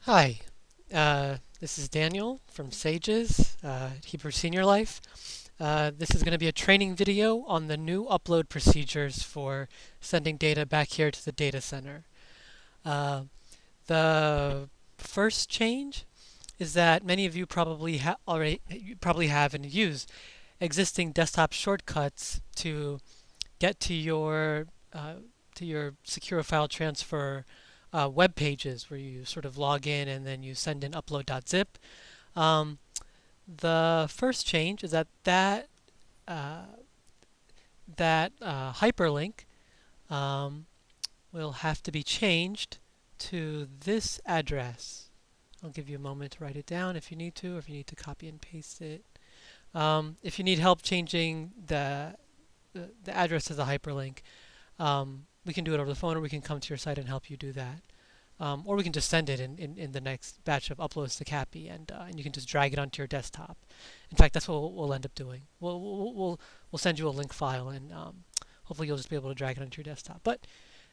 Hi, this is Daniel from SAGES, Hebrew Senior Life. This is going to be a training video on the new upload procedures for sending data back here to the data center. Uh, the first change is that many of you probably have and use existing desktop shortcuts to get uh, to your secure file transfer web pages where you sort of log in and then you send in upload.zip. Um, the first change is uh, that hyperlink um, will have to be changed to this address. I'll give you a moment to write it down if you need to, or if you need to copy and paste it. If you need help changing the address to the hyperlink, we can do it over the phone, or we can come to your site and help you do that. Or we can just send it in the next batch of uploads to Cappy, and you can just drag it onto your desktop. In fact, that's what we'll end up doing. We'll send you a link file, and hopefully you'll just be able to drag it onto your desktop. But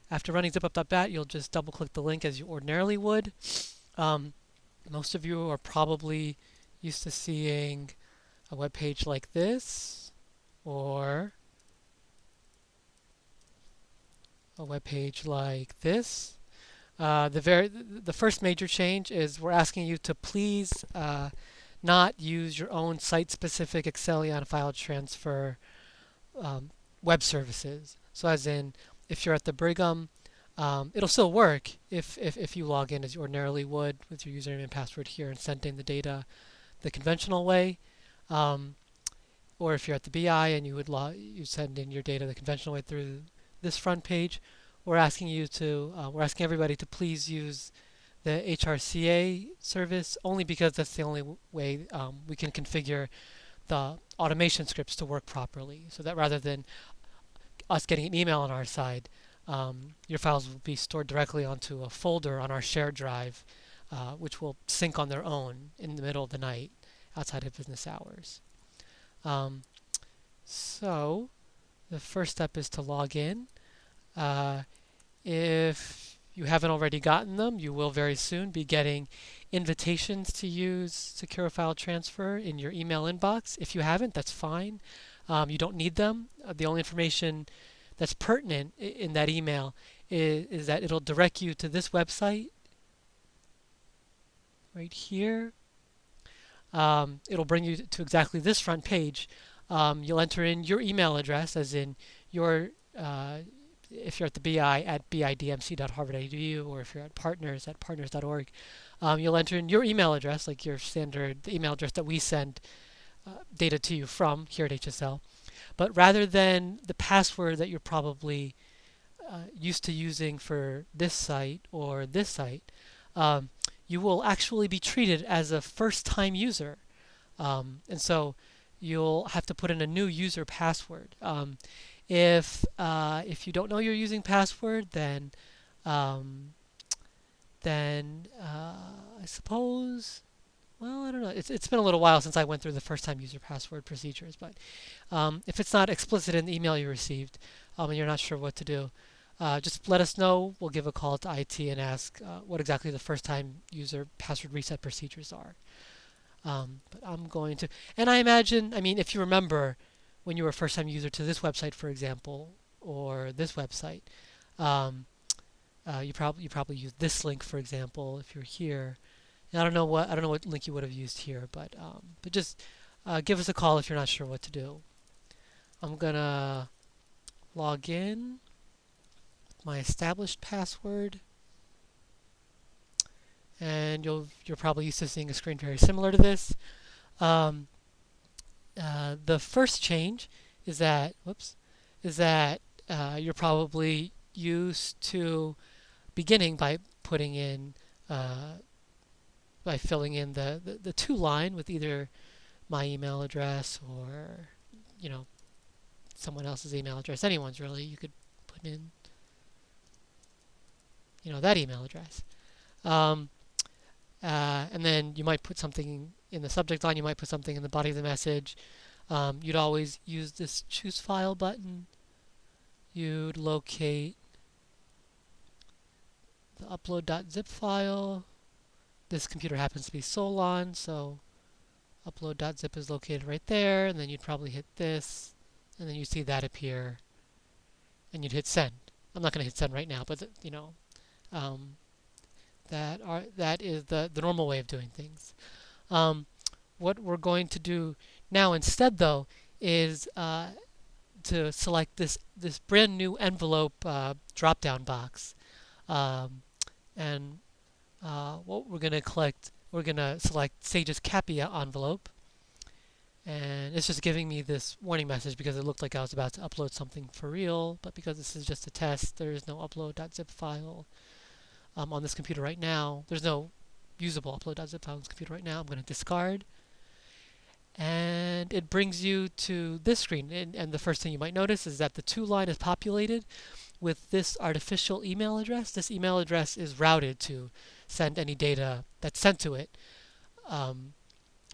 after running zipup.bat, you'll just double-click the link as you ordinarily would. Um, Most of you are probably used to seeing a web page like this, or a web page like this. The first major change is we're asking you to please not use your own site-specific Excelion file transfer um, web services. So as in, if you're at the Brigham, it'll still work if you log in as you ordinarily would with your username and password here and send in the data the conventional way. Um, or if you're at the BI and you send in your data the conventional way through this front page, we're asking everybody to please use the HRCA service only because that's the only way we can configure the automation scripts to work properly. So that rather than us getting an email on our side, your files will be stored directly onto a folder on our shared drive, which will sync on their own in the middle of the night outside of business hours. Um, so the first step is to log in. Uh, If you haven't already gotten them, you will very soon be getting invitations to use Secure File Transfer in your email inbox. If you haven't, that's fine. You don't need them. The only information that's pertinent in that email is that it'll direct you to this website right here. It'll bring you to exactly this front page. You'll enter in your email address, as in your if you're at the BI at bidmc.harvard.edu, or if you're at partners at partners.org, you'll enter in your email address, like your standard email address that we send data to you from here at HSL. But rather than the password that you're probably used to using for this site or this site, um, you will actually be treated as a first-time user. And so you'll have to put in a new user password. If you don't know your using password, um, then I suppose, well, I don't know. It's been a little while since I went through the first time user password procedures, but if it's not explicit in the email you received, and you're not sure what to do, just let us know. We'll give a call to IT and ask what exactly the first time user password reset procedures are. But I'm going to, and I imagine, I mean, if you remember when you were a first-time user to this website, for example, or this website, um, you probably used this link, for example, if you're here. And I don't know what link you would have used here, but just give us a call if you're not sure what to do. I'm gonna log in with my established password, and you're probably used to seeing a screen very similar to this. Um, the first change is that, whoops, is that you're probably used to beginning by putting in, by filling in the to line with either my email address or, you know, someone else's email address, anyone's really. You could put in, that email address. Um, and then you might put something in the subject line, you might put something in the body of the message. You'd always use this choose file button. You'd locate the upload.zip file, this computer happens to be Solon, so upload.zip is located right there, and then you'd probably hit this, and then you see that appear, and you'd hit send. I'm not going to hit send right now, but um, that is the normal way of doing things. What we're going to do now instead, though, is to select this brand new envelope drop-down box, um, and what we're going to select Sage's CAPI envelope, and it's just giving me this warning message because it looked like I was about to upload something for real, but because this is just a test, there is no upload.zip file on this computer right now. There's no usable upload.zip file on this computer right now. I'm going to discard. And it brings you to this screen. And the first thing you might notice is that the to line is populated with this artificial email address. This email address is routed to send any data that's sent to it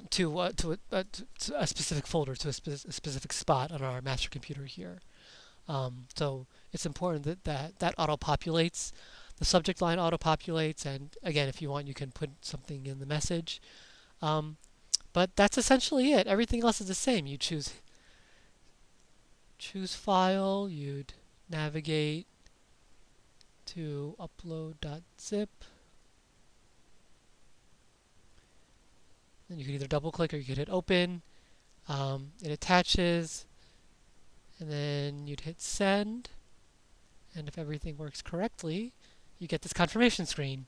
to a specific folder, to a specific spot on our master computer here. So it's important that auto-populates. The subject line auto-populates, and again, if you want, you can put something in the message. But that's essentially it. Everything else is the same. You choose file, you'd navigate to upload.zip. Then you could either double click or you could hit open. It attaches, and then you'd hit send. And if everything works correctly, you get this confirmation screen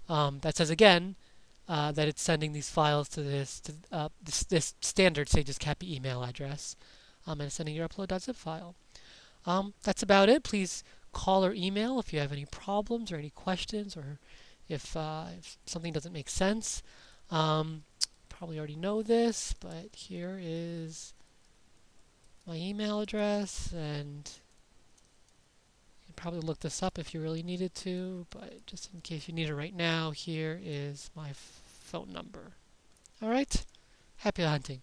that says again that it's sending these files to this standard Sages CAPI email address, and it's sending your upload.zip file. That's about it. Please call or email if you have any problems or any questions, or if something doesn't make sense. Probably already know this, but here is my email address, and you can probably look this up if you really needed to, but just in case you need it right now, here is my phone number. All right, happy hunting.